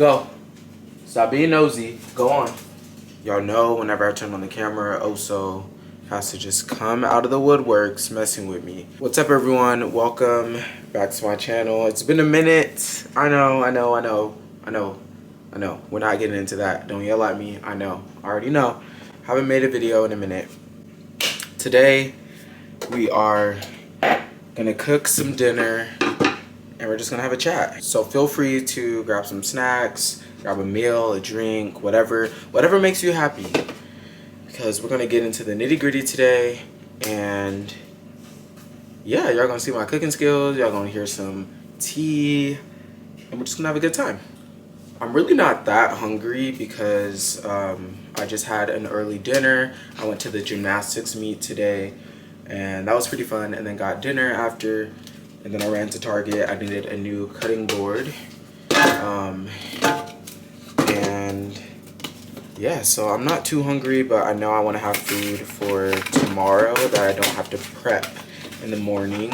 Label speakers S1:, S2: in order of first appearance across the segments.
S1: Go. Stop being nosy. Go on. Y'all know whenever I turn on the camera, Oso has to just come out of the woodworks messing with me. What's up, everyone? Welcome back to my channel. It's been a minute. I know. We're not getting into that. Don't yell at me. I know. I already know. Haven't made a video in a minute. Today, we are gonna cook some dinner and we're just gonna have a chat. So feel free to grab some snacks, grab a meal, a drink, whatever makes you happy. Because we're gonna get into the nitty-gritty today, and yeah, y'all gonna see my cooking skills, y'all gonna hear some tea, and we're just gonna have a good time. I'm really not that hungry because I just had an early dinner. I went to the gymnastics meet today, and that was pretty fun, and then got dinner after, and then I ran to Target. I needed a new cutting board. And yeah, so I'm not too hungry, but I know I want to have food for tomorrow that I don't have to prep in the morning,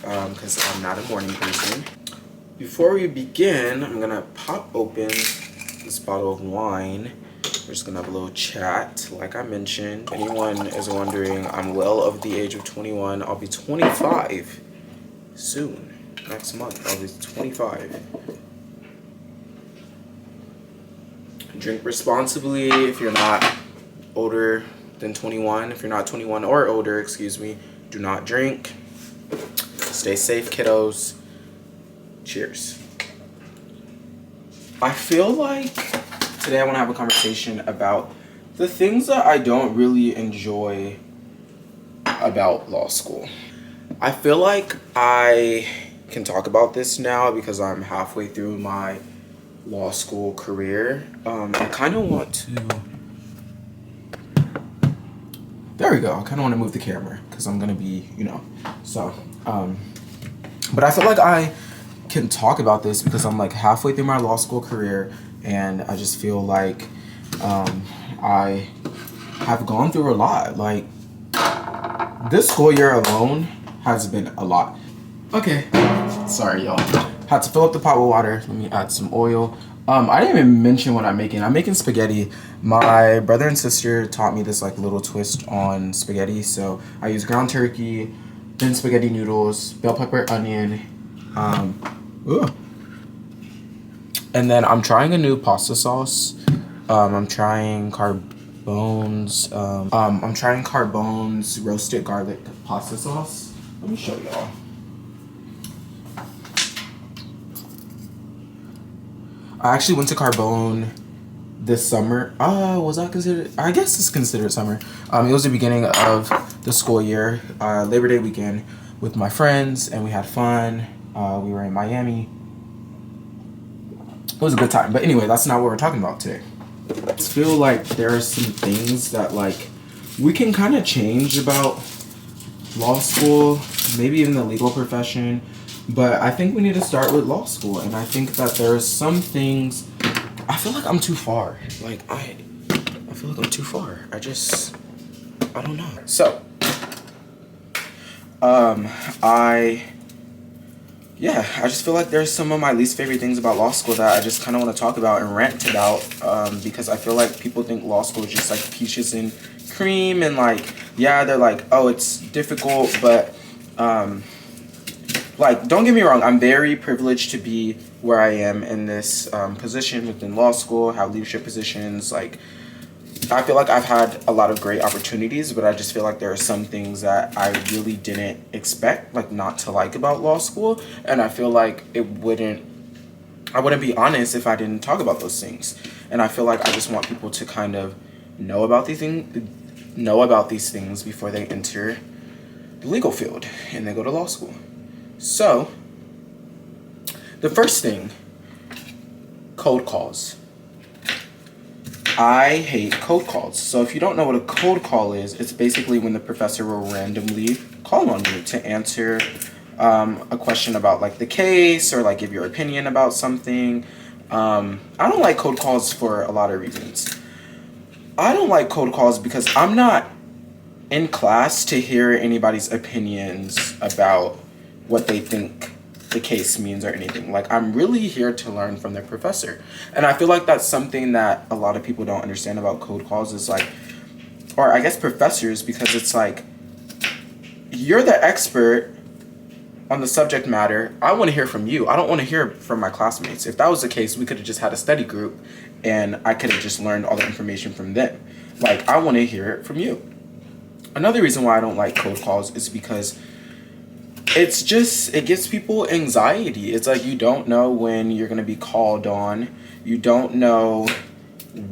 S1: because I'm not a morning person. Before we begin, I'm gonna pop open this bottle of wine. We're just gonna have a little chat, like I mentioned. If anyone is wondering, I'm well over the age of 21. I'll be 25 soon. Next month, I'll be 25. Drink responsibly if you're not older than 21. If you're not 21 or older, excuse me, do not drink. Stay safe, kiddos. Cheers. I feel like today I want to have a conversation about the things that I don't really enjoy about law school. I feel like I can talk about this now because I'm halfway through my law school career. I kind of want to... There we go. I kind of want to move the camera because I'm going to be, so... But I feel like I can talk about this because I'm like halfway through my law school career, and I just feel like I have gone through a lot. Like, this school year alone has been a lot. Okay, sorry y'all. Had to fill up the pot with water. Let me add some oil. I didn't even mention what I'm making. I'm making spaghetti. My brother and sister taught me this like little twist on spaghetti. So I use ground turkey, then spaghetti noodles, bell pepper, onion, and then I'm trying a new pasta sauce. I'm trying Carbone's. I'm trying Carbone's roasted garlic pasta sauce. Let me show y'all. I actually went to Carbone this summer. Was that considered? I guess it's considered summer. It was the beginning of the school year, Labor Day weekend, with my friends, and we had fun. We were in Miami. It was a good time. But anyway, that's not what we're talking about today. I feel like there are some things that like we can kind of change about law school, maybe even the legal profession. But I think we need to start with law school, and I think that there's some things. I feel like I'm too far. Like I feel like I'm too far. I don't know. So, I just feel like there's some of my least favorite things about law school that I just kind of want to talk about and rant about, because I feel like people think law school is just like peaches and cream, and like, yeah, they're like, oh, it's difficult, but like, don't get me wrong, I'm very privileged to be where I am in this position within law school, have leadership positions. Like, I feel like I've had a lot of great opportunities, but I just feel like there are some things that I really didn't expect, like, not to like about law school, and I feel like I wouldn't be honest if I didn't talk about those things. And I feel like I just want people to kind of know about these things before they enter the legal field and they go to law school. So, the first thing, cold calls. I hate cold calls. So if you don't know what a cold call is, it's basically when the professor will randomly call on you to answer a question about like the case, or like give your opinion about something. I don't like cold calls for a lot of reasons. I don't like cold calls because I'm not in class to hear anybody's opinions about what they think the case means or anything. Like, I'm really here to learn from the professor. And I feel like that's something that a lot of people don't understand about code calls is like, or I guess professors, because it's like, you're the expert on the subject matter. I want to hear from you. I don't want to hear from my classmates. If that was the case, we could have just had a study group and I could have just learned all the information from them. Like, I want to hear it from you. Another reason why I don't like code calls is because it gives people anxiety. It's like you don't know when you're going to be called on. You don't know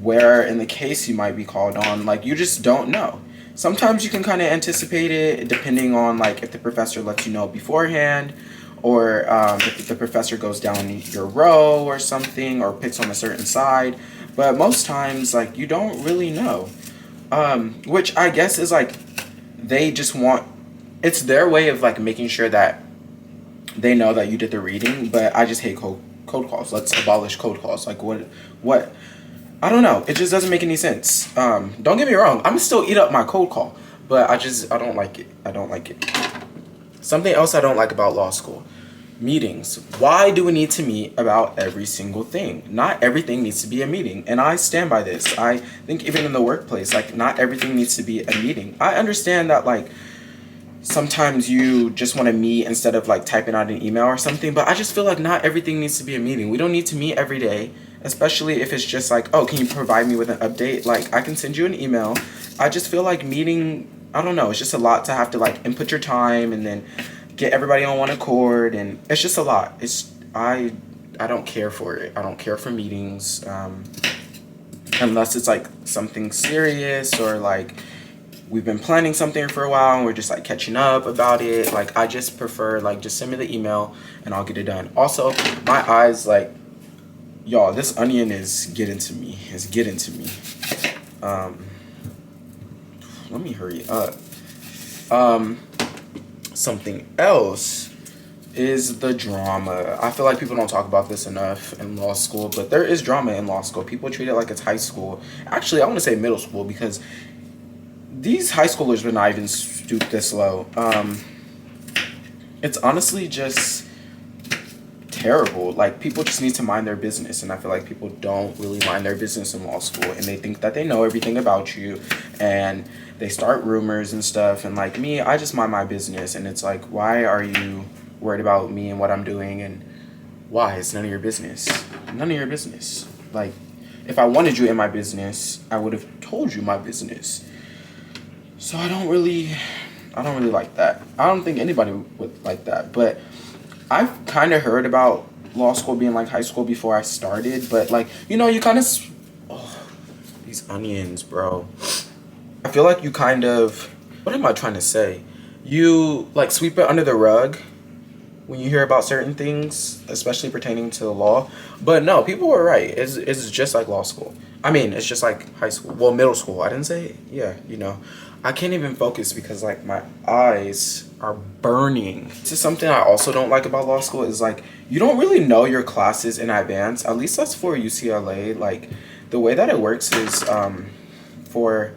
S1: where in the case you might be called on. Like, you just don't know. Sometimes you can kind of anticipate it depending on like if the professor lets you know beforehand, or if the professor goes down your row or something, or picks on a certain side. But most times, like, you don't really know. Which I guess is like they just want, it's their way of like making sure that they know that you did the reading. But I just hate code calls. Let's abolish code calls. Like, what? I don't know. It just doesn't make any sense. Don't get me wrong. I'm still eat up my code call, but I don't like it. I don't like it. Something else I don't like about law school: meetings. Why do we need to meet about every single thing? Not everything needs to be a meeting, and I stand by this. I think even in the workplace, like, not everything needs to be a meeting. I understand that, like, sometimes you just want to meet instead of like typing out an email or something, but I just feel like not everything needs to be a meeting. We don't need to meet every day, especially if it's just like, oh, can you provide me with an update? Like, I can send you an email. I just feel like meeting, I don't know, it's just a lot to have to like input your time and then get everybody on one accord, and it's just a lot. I don't care for it. I don't care for meetings, unless it's like something serious, or like we've been planning something for a while and we're just like catching up about it. Like, I just prefer like just send me the email and I'll get it done. Also, my eyes, like, y'all, this onion is getting to me. It's getting to me. Let me hurry up. Something else is the drama. I feel like people don't talk about this enough in law school, but there is drama in law school. People treat it like it's high school. Actually, I want to say middle school, because these high schoolers would not even stoop this low. It's honestly just terrible. Like, people just need to mind their business, and I feel like people don't really mind their business in law school, and they think that they know everything about you, and they start rumors and stuff. And like me, I just mind my business, and it's like, why are you worried about me and what I'm doing? And why? It's none of your business. None of your business. Like, if I wanted you in my business, I would have told you my business. So I don't really like that. I don't think anybody would like that. But I've kind of heard about law school being like high school before I started. But like, you know, you kind of, these onions, bro. I feel like you kind of, what am I trying to say? You like sweep it under the rug when you hear about certain things, especially pertaining to the law. But no, people were right. It's just like law school. I mean, it's just like high school. Well, middle school. I didn't say, yeah, you know. I can't even focus because like my eyes are burning. This is something I also don't like about law school is like you don't really know your classes in advance. At least that's for UCLA. Like the way that it works is for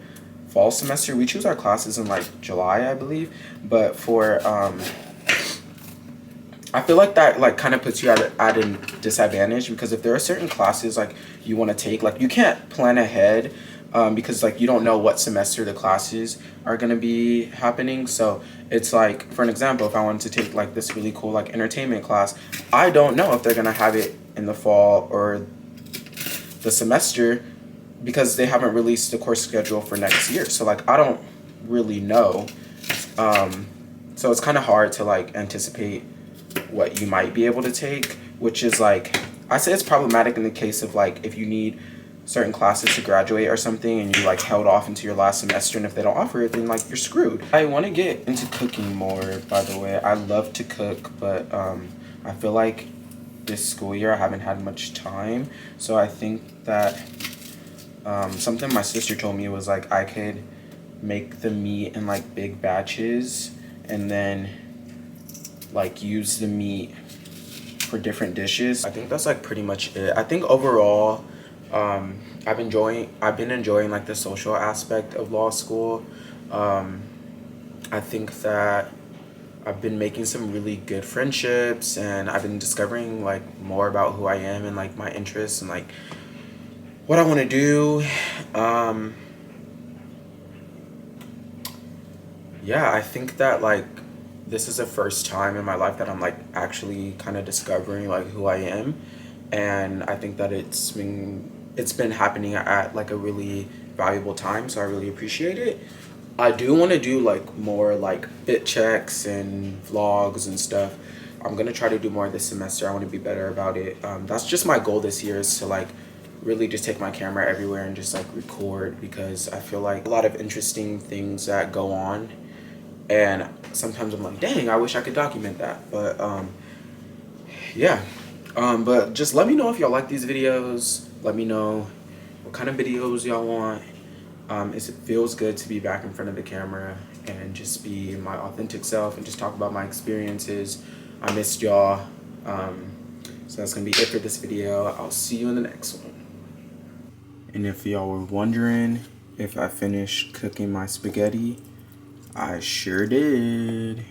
S1: fall semester we choose our classes in like July, I believe. But for I feel like that like kind of puts you at a disadvantage, because if there are certain classes like you want to take, like you can't plan ahead. Because like you don't know what semester the classes are gonna be happening. So it's like, for an example, if I wanted to take like this really cool like entertainment class, I don't know if they're gonna have it in the fall or the semester, because they haven't released the course schedule for next year. So like I don't really know. So it's kind of hard to like anticipate what you might be able to take, which is like, I say it's problematic in the case of like if you need certain classes to graduate or something and you like held off into your last semester, and if they don't offer it, then like you're screwed. I want to get into cooking more, by the way. I love to cook, but I feel like this school year I haven't had much time. So I think that something my sister told me was like I could make the meat in like big batches and then like use the meat for different dishes. I think that's like pretty much it. I think overall I've been enjoying like the social aspect of law school. I think that I've been making some really good friendships, and I've been discovering like more about who I am and like my interests and like what I want to do. Yeah, I think that like this is the first time in my life that I'm like actually kind of discovering like who I am, and I think that it's been happening at like a really valuable time, so I really appreciate it. I do want to do like more like fit checks and vlogs and stuff. I'm gonna try to do more this semester. I want to be better about it. That's just my goal this year, is to like really just take my camera everywhere and just like record, because I feel like a lot of interesting things that go on, and sometimes I'm like, dang, I wish I could document that. But yeah. But just let me know if y'all like these videos. Let me know what kind of videos y'all want. It feels good to be back in front of the camera and just be my authentic self and just talk about my experiences. I missed y'all. So that's gonna be it for this video. I'll see you in the next one. And if y'all were wondering if I finished cooking my spaghetti, I sure did.